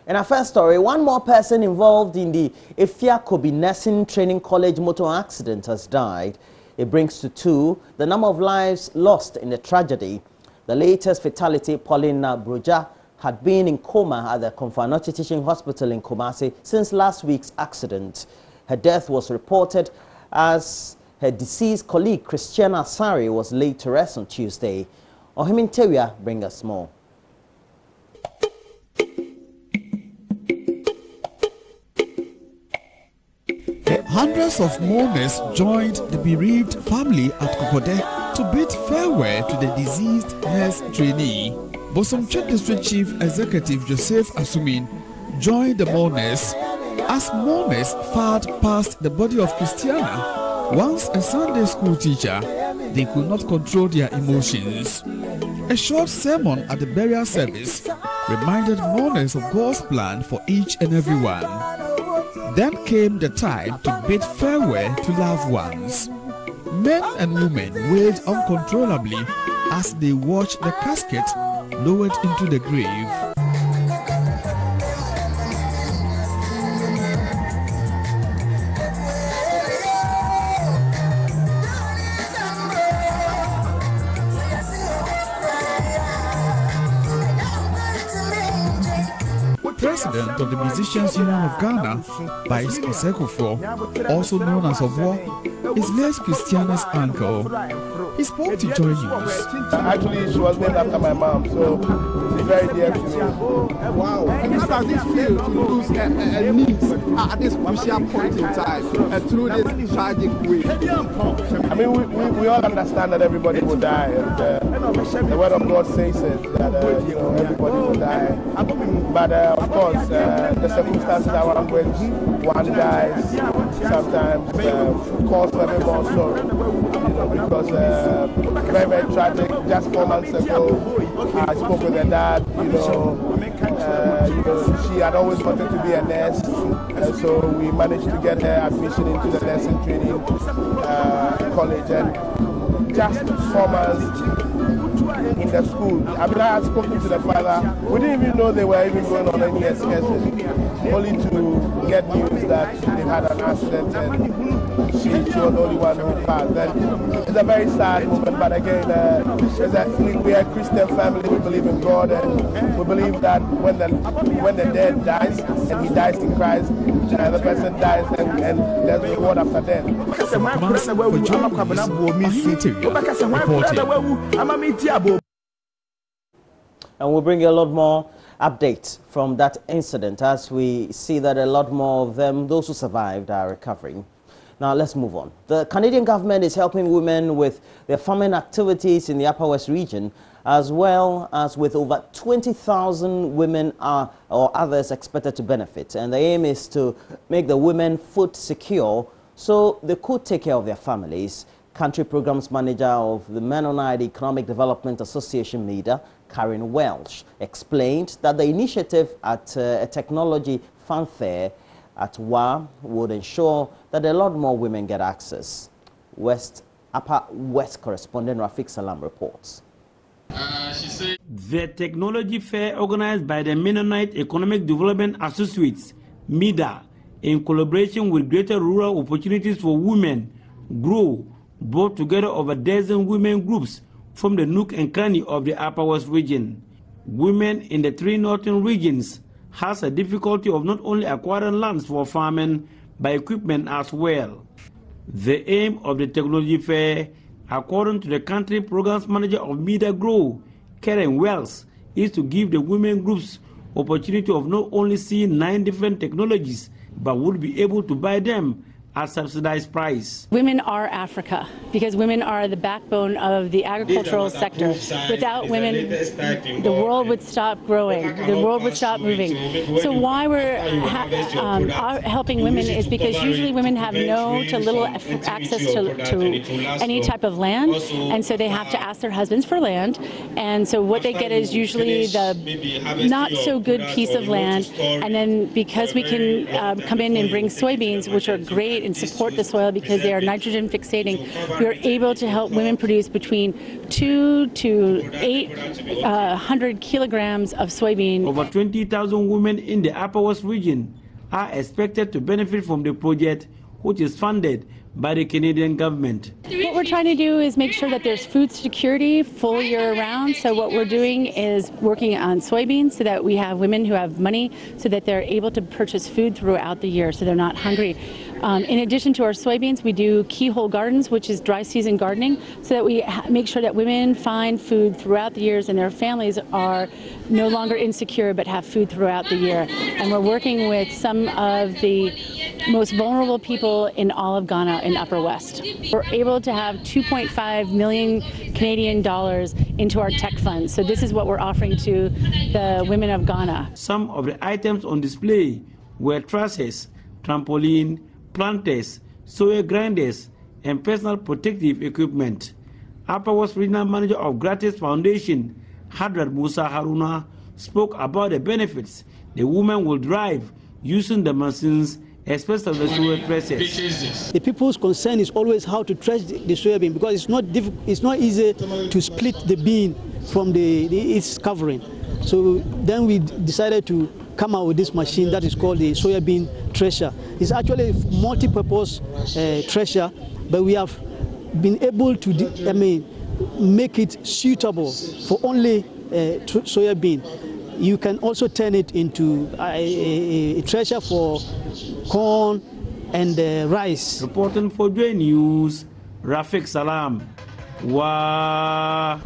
In our first story, one more person involved in the Efia Kobi Nursing Training College motor accident has died. It brings to 2 the number of lives lost in the tragedy. The latest fatality, Paulina Broja, had been in coma at the Konfanoti Teaching Hospital in Kumasi since last week's accident. Her death was reported as her deceased colleague Christiana Asari was laid to rest on Tuesday. Ohimin Tewia brings us more. Hundreds of mourners joined the bereaved family at Kokode to bid farewell to the deceased nurse trainee. Bosomche District Chief Executive Joseph Asumin joined the mourners as mourners filed past the body of Christiana. Once a Sunday school teacher, they could not control their emotions. A short sermon at the burial service reminded mourners of God's plan for each and every one. Then came the time to bid farewell to loved ones. Men and women wailed uncontrollably as they watched the casket lowered into the grave. President of the Musicians Union of Ghana, Bais Osekufo, also known as Obo, is Les Christiana's uncle. He spoke to JoyNews. Actually, she was named after my mom, so she's very dear to me. Wow. And how does this feel to lose a niece at this crucial point in time and through this tragic way? I mean, we all understand that everybody will die, and the word of God says it, that everybody will die. But of course, the circumstances around when one dies sometimes cause for them more sorrow, because very, very tragic. Just 4 months ago, I spoke with her dad. She had always wanted to be a nurse, so we managed to get her admission into the nursing training college, and just 4 months in the school. I mean, I had spoken to the father. We didn't even know they were even going on any excursion, only to get news that they had an accident and she was the only one who passed. And it's a very sad moment, but again, we are a Christian family. We believe in God, and we believe that when the dead dies and he dies in Christ, the person dies and there's a reward after death. And we'll bring you a lot more updates from that incident as we see that a lot more of them, those who survived, are recovering. Now let's move on. The Canadian government is helping women with their farming activities in the Upper West region, as well as with over 20,000 women or others expected to benefit. And the aim is to make the women food secure so they could take care of their families. Country Programs Manager of the Mennonite Economic Development Association, MEDA, Karen Welsh, explained that the initiative at a technology fanfare at WA would ensure that a lot more women get access. Upper West correspondent Rafik Salam reports. The technology fair organized by the Mennonite Economic Development Associates, MEDA, in collaboration with Greater Rural Opportunities for Women, GROW, brought together over a dozen women groups from the nook and cranny of the Upper West region. Women in the 3 northern regions has a difficulty of not only acquiring lands for farming, but equipment as well. The aim of the technology fair, according to the country programs manager of MEDA GROW, Karen Wells, is to give the women groups opportunity of not only seeing 9 different technologies, but would be able to buy them at subsidized price. Women are Africa, because women are the backbone of the agricultural sector. Without women, the world would stop growing, the world would stop moving. So why we're helping women is because usually women have no to little access to any type of land, and so they have to ask their husbands for land, and so what they get is usually the not so good piece of land, and then because we can come in and bring soybeans, which are great and support the soil because they are nitrogen fixating, we are able to help women produce between 2 to 800 kilograms of soybean. Over 20,000 women in the Upper West region are expected to benefit from the project, which is funded by the Canadian government. What we're trying to do is make sure that there's food security full year round. So what we're doing is working on soybeans so that we have women who have money so that they're able to purchase food throughout the year so they're not hungry. In addition to our soybeans, we do keyhole gardens, which is dry season gardening, so that we make sure that women find food throughout the years and their families are no longer insecure but have food throughout the year. And we're working with some of the most vulnerable people in all of Ghana in Upper West. We're able to have 2.5 million Canadian dollars into our tech funds. So this is what we're offering to the women of Ghana. Some of the items on display were trusses, trampoline, planters, soya grinders, and personal protective equipment. Upper West Regional Manager of Gratis Foundation, Hadrat Musa Haruna, spoke about the benefits the women will derive using the machines, especially the soya presses. The people's concern is always how to thresh the soybean because it's not easy to split the bean from its covering. So then we decided to come out with this machine that is called the soybean thresher. It's actually a multi-purpose thresher, but we have been able to make it suitable for only soybean. You can also turn it into a thresher for corn and rice. Reporting for JoyNews, Rafik Salam. Wow.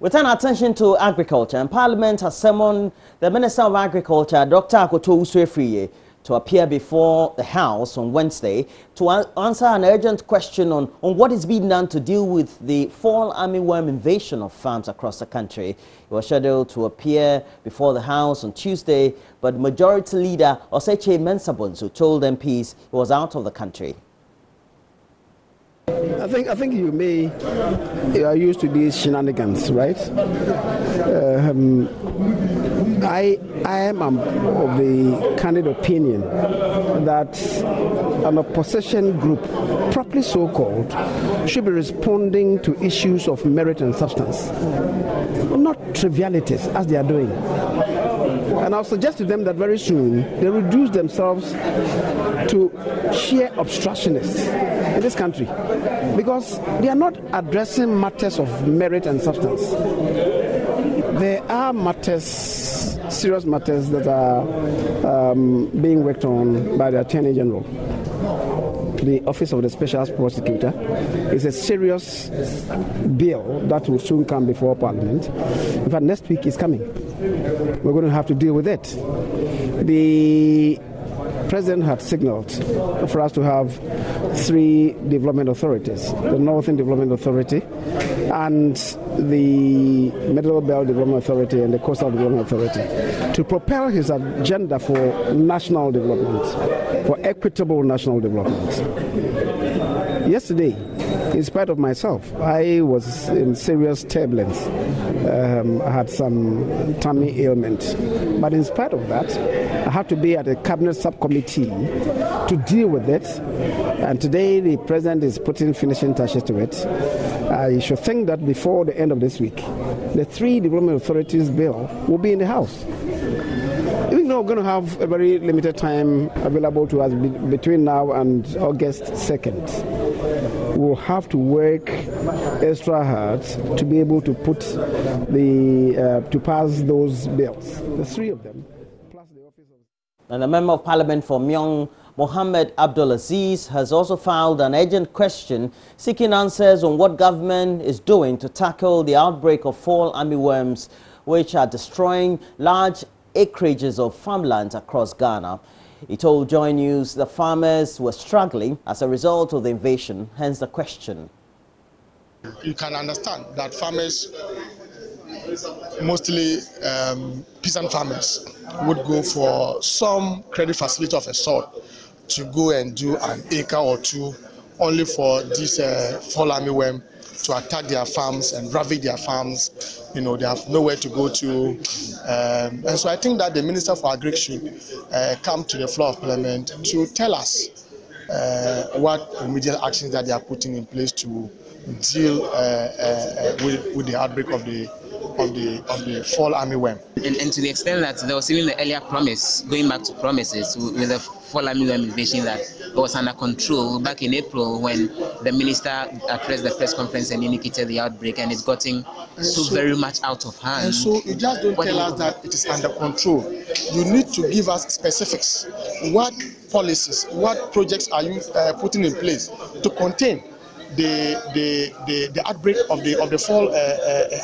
We turn our attention to agriculture, and Parliament has summoned the Minister of Agriculture, Dr. Akoto Usrefriye, to appear before the House on Wednesday to answer an urgent question on what is being done to deal with the fall armyworm invasion of farms across the country. He was scheduled to appear before the House on Tuesday, but Majority Leader Oseche Mensabonsu told MPs he was out of the country. I think you are used to these shenanigans, right? I am of the candid opinion that an opposition group, properly so-called, should be responding to issues of merit and substance, not trivialities as they are doing. And I'll suggest to them that very soon they reduce themselves to sheer obstructionists in this country because they are not addressing matters of merit and substance. There are matters, serious matters that are being worked on by the Attorney General. The Office of the Special Prosecutor is a serious bill that will soon come before Parliament. In fact, next week is coming. We're going to have to deal with it. The President had signaled for us to have 3 development authorities, the Northern Development Authority and the Middle Belt Development Authority and the Coastal Development Authority, to propel his agenda for national development, for equitable national development. Yesterday, in spite of myself, I was in serious turbulence. I had some tummy ailment. But in spite of that, I had to be at a cabinet subcommittee to deal with it. And today the President is putting finishing touches to it. I should think that before the end of this week, the 3 development authorities bill will be in the House. Even though we're going to have a very limited time available to us between now and August 2nd, we'll have to work extra hard to be able to put to pass those bills, the 3 of them, plus the office of... And the Member of Parliament for Myong, Mohammed Abdulaziz, has also filed an urgent question seeking answers on what government is doing to tackle the outbreak of fall armyworms, which are destroying large acreages of farmlands across Ghana. He told JoyNews the farmers were struggling as a result of the invasion, hence the question. You can understand that farmers, mostly peasant farmers, would go for some credit facility of a sort to go and do an acre or 2 only for this fall armyworm to attack their farms and ravage their farms they have nowhere to go to. And so I think that the Minister for Agri should come to the floor of Parliament to tell us what immediate actions that they are putting in place to deal with the outbreak of the fall armyworm. And to the extent that there was even the earlier promise, going back to promises with the fall armyworm invasion, that it was under control back in April when the minister addressed the press conference and indicated the outbreak, and it's gotten so very much out of hand. And so you just don't tell us that it is under control. You need to give us specifics. What policies, what projects are you putting in place to contain the outbreak of the fall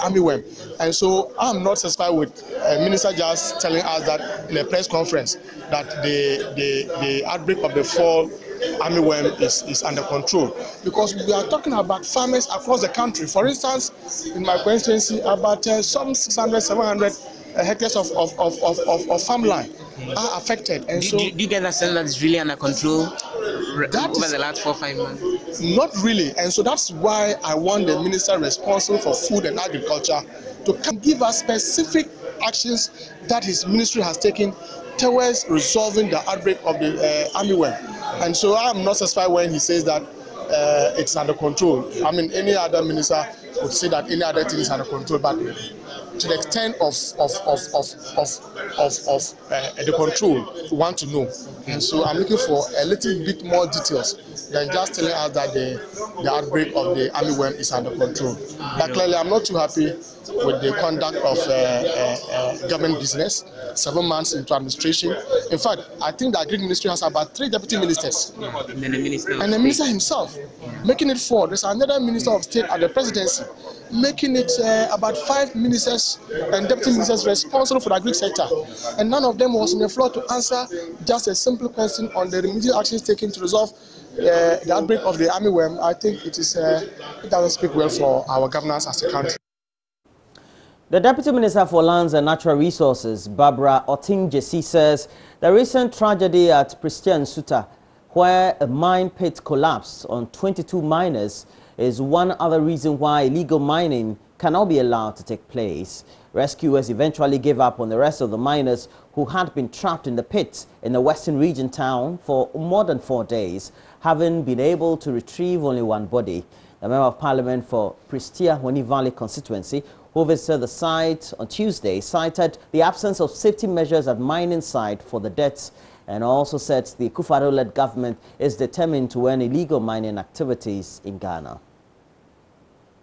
armyworm? And so I'm not satisfied with Minister just telling us that in a press conference that the outbreak of the fall armyworm is under control, because we are talking about farmers across the country. For instance, in my constituency, about some 600, 700 hectares of farmland are affected. And do you get that sense that it's really under control over the last 4 or 5 months? Not really, and so that's why I want the minister responsible for food and agriculture to give us specific actions that his ministry has taken towards resolving the outbreak of the armyworm. And so I'm not satisfied when he says that it's under control. I mean, any other minister would say that any other thing is under control, but to the extent of the control, we want to know. And so I'm looking for a little bit more details than just telling us that the outbreak of the armyworm is under control. But clearly, I'm not too happy with the conduct of government business 7 months into administration. In fact, I think the Agri Ministry has about 3 deputy ministers And then the minister himself, making it 4. There's another minister of state at the presidency, making it about 5 ministers and deputy ministers responsible for the agri sector. And none of them was on the floor to answer just a simple question on the remedial actions taken to resolve the outbreak of the armyworm. I think it doesn't speak well for our governance as a country. The Deputy Minister for Lands and Natural Resources, Barbara Oting-Jesi, says the recent tragedy at Pristia Nsuta, where a mine pit collapsed on 22 miners, is one other reason why illegal mining cannot be allowed to take place. Rescuers eventually gave up on the rest of the miners who had been trapped in the pit in the Western Region town for more than 4 days, having been able to retrieve only one body. The Member of Parliament for Pristia Honi Valley constituency, who visited the site on Tuesday, cited the absence of safety measures at mining site for the deaths, and also said the Akufo-Addo-led government is determined to end illegal mining activities in Ghana.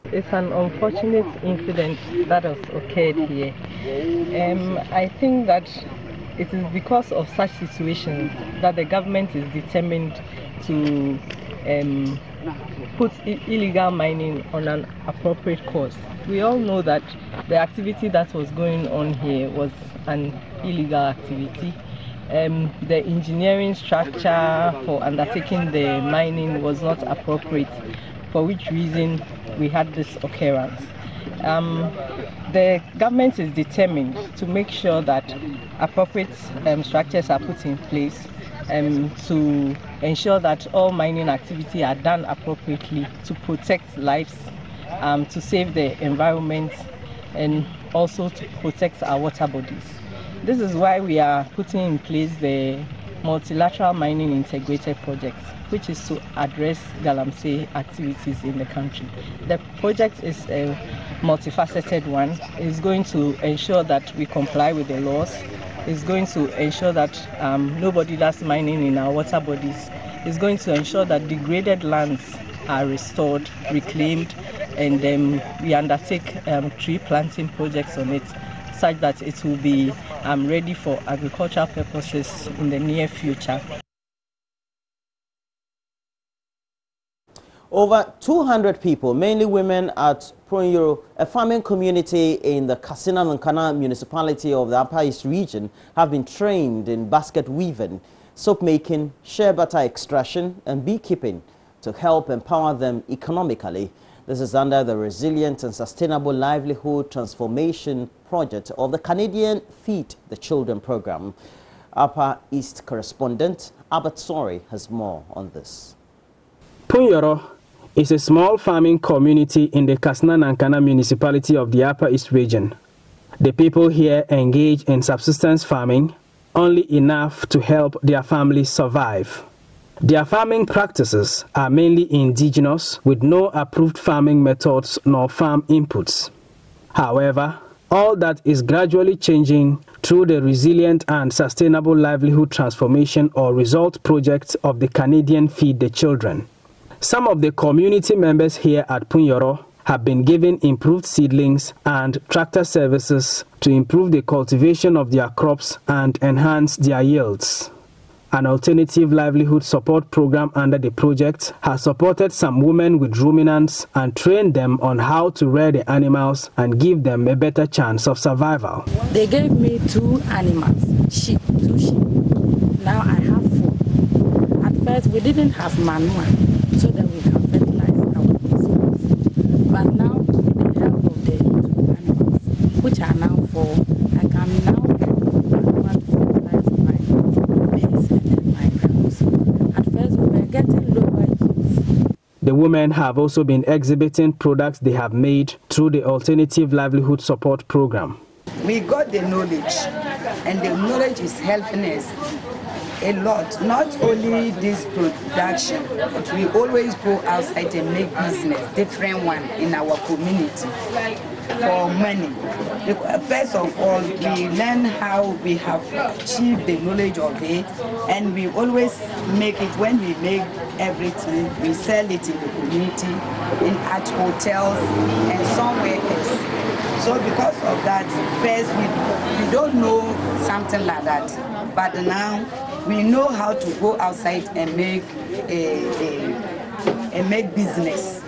It's an unfortunate incident that has occurred here. I think that it is because of such situations that the government is determined to put illegal mining on an appropriate course. We all know that the activity that was going on here was an illegal activity. The engineering structure for undertaking the mining was not appropriate, for which reason we had this occurrence. The government is determined to make sure that appropriate structures are put in place to ensure that all mining activity are done appropriately to protect lives, to save the environment, and also to protect our water bodies. This is why we are putting in place the multilateral mining integrated project, which is to address galamsey activities in the country. The project is a multifaceted one. It's going to ensure that we comply with the laws. It's going to ensure that nobody does mining in our water bodies. It's going to ensure that degraded lands are restored, reclaimed, and we undertake tree planting projects on it, such that it will be ready for agricultural purposes in the near future. Over 200 people, mainly women at Pronyoro, a farming community in the Kasina-Nankana municipality of the Upper East region, have been trained in basket weaving, soap making, shea butter extraction and beekeeping to help empower them economically. This is under the Resilient and Sustainable Livelihood Transformation Project of the Canadian Feed the Children program. Upper East correspondent Albert Sori has more on this. Pronyoro is a small farming community in the Kasna-Nankana municipality of the Upper East region. The people here engage in subsistence farming, only enough to help their families survive. Their farming practices are mainly indigenous, with no approved farming methods nor farm inputs. However, all that is gradually changing through the Resilient and Sustainable Livelihood Transformation or RESULT project of the Canadian Feed the Children. Some of the community members here at Punyoro have been given improved seedlings and tractor services to improve the cultivation of their crops and enhance their yields. An alternative livelihood support program under the project has supported some women with ruminants and trained them on how to rear the animals and give them a better chance of survival. They gave me 2 animals, two sheep. Now I have 4. At first we didn't have manure so that we can fertilize our fields. But now with the help of the 2 animals, which are now 4, I can now get manure to fertilize my maize and then my grounds. At first we were getting lower yields. The women have also been exhibiting products they have made through the Alternative Livelihood Support Program. We got the knowledge, and the knowledge is helping us a lot. Not only this production, but we always go outside and make business, different one in our community for money. First of all, we learn how we have achieved the knowledge of it, and we always make it. When we make everything, we sell it in the community, at hotels and somewhere else. So because of that, first we don't know something like that, but now we know how to go outside and make make business.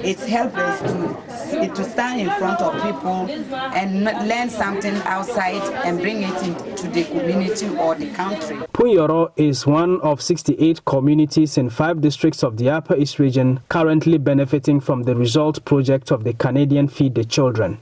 It helps us to stand in front of people and learn something outside and bring it into the community or the country. Punyoro is one of 68 communities in 5 districts of the Upper East region currently benefiting from the RESULT project of the Canadian Feed the Children.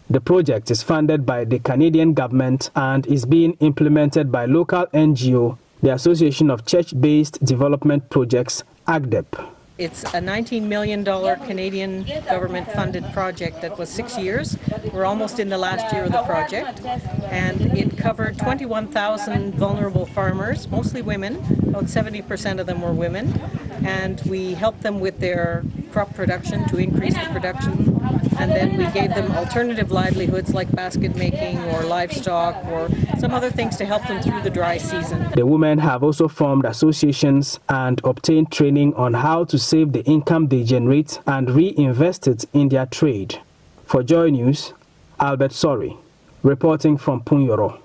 The project is funded by the Canadian government and is being implemented by local NGO, the Association of Church-Based Development Projects, ACDEP. It's a $19 million Canadian government-funded project that was 6 years. We're almost in the last year of the project, and it covered 21,000 vulnerable farmers, mostly women. About 70% of them were women, and we helped them with their crop production to increase the production, and then we gave them alternative livelihoods like basket making or livestock or some other things to help them through the dry season. The women have also formed associations and obtained training on how to save the income they generate and reinvest it in their trade. For Joy News, Albert Sori, reporting from Punyoro.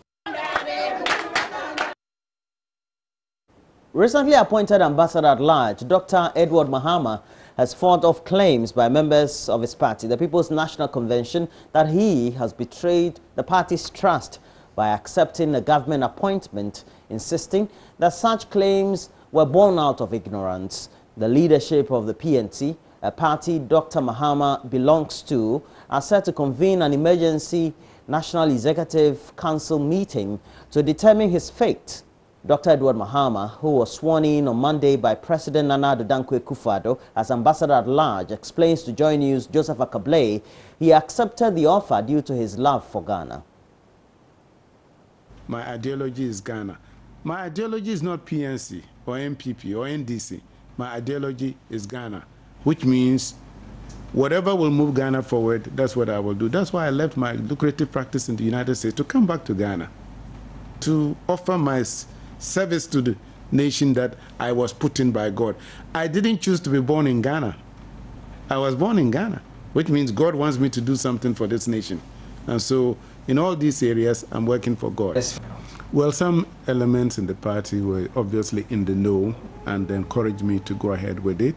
Recently appointed Ambassador at Large, Dr. Edward Mahama, has fought off claims by members of his party, the People's National Convention, that he has betrayed the party's trust by accepting a government appointment, insisting that such claims were born out of ignorance. The leadership of the PNC, a party Dr. Mahama belongs to, are set to convene an emergency National Executive Council meeting to determine his fate. Dr. Edward Mahama, who was sworn in on Monday by President Nana Addo Dankwa Akufo-Addo as Ambassador at Large, explains to JoyNews Joseph Akablay he accepted the offer due to his love for Ghana. My ideology is Ghana. My ideology is not PNC or MPP or NDC. My ideology is Ghana, which means whatever will move Ghana forward, that's what I will do. That's why I left my lucrative practice in the United States to come back to Ghana, to offer my service to the nation that I was put in by God. I didn't choose to be born in Ghana. I was born in Ghana, which means God wants me to do something for this nation. And so in all these areas, I'm working for God. Yes. Well, some elements in the party were obviously in the know and encouraged me to go ahead with it.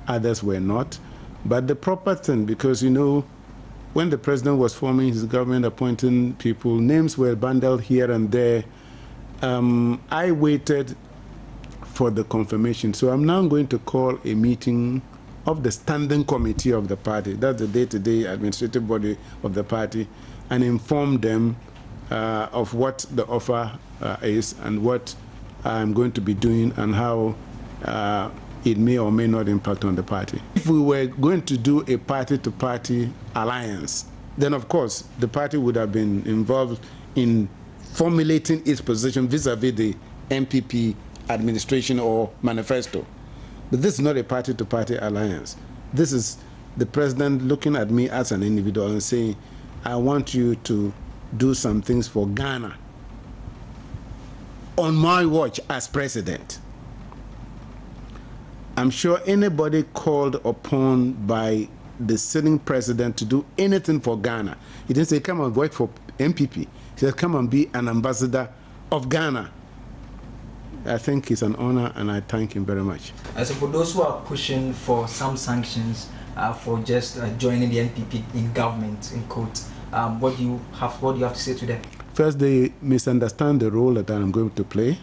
Others were not. But the proper thing, because, you know, when the president was forming his government, appointing people, names were bundled here and there. I waited for the confirmation. So I'm now going to call a meeting of the standing committee of the party, that's the day-to-day administrative body of the party, and inform them of what the offer is and what I'm going to be doing and how it may or may not impact on the party. If we were going to do a party-to-party alliance, then of course the party would have been involved in formulating its position vis-a-vis the MPP administration or manifesto. But this is not a party-to-party alliance. This is the president looking at me as an individual and saying, I want you to do some things for Ghana on my watch as president. I'm sure anybody called upon by the sitting president to do anything for Ghana, he didn't say, come and work for MPP. He said, come and be an ambassador of Ghana. I think it's an honor, and I thank him very much. So for those who are pushing for some sanctions for just joining the NPP in government, in quote, what do you have to say to them? First, they misunderstand the role that I'm going to play.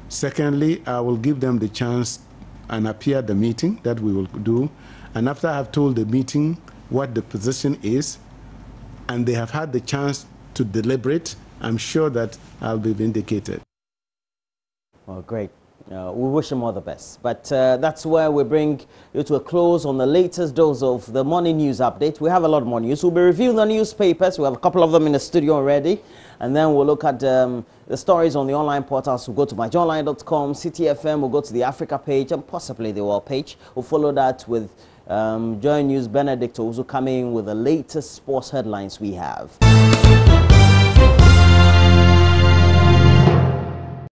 Secondly, I will give them the chance and appear at the meeting that we will do. And after I have told the meeting what the position is, and they have had the chance to deliberate, I'm sure that I'll be vindicated. Well, great. We wish him all the best. But that's where we bring you to a close on the latest dose of the morning news update. We have a lot more news. We'll be reviewing the newspapers. We have a couple of them in the studio already. And then we'll look at the stories on the online portals. We'll go to myjoyonline.com, City FM. We'll go to the Africa page and possibly the world page. We'll follow that with JoyNews Benedict also coming with the latest sports headlines we have.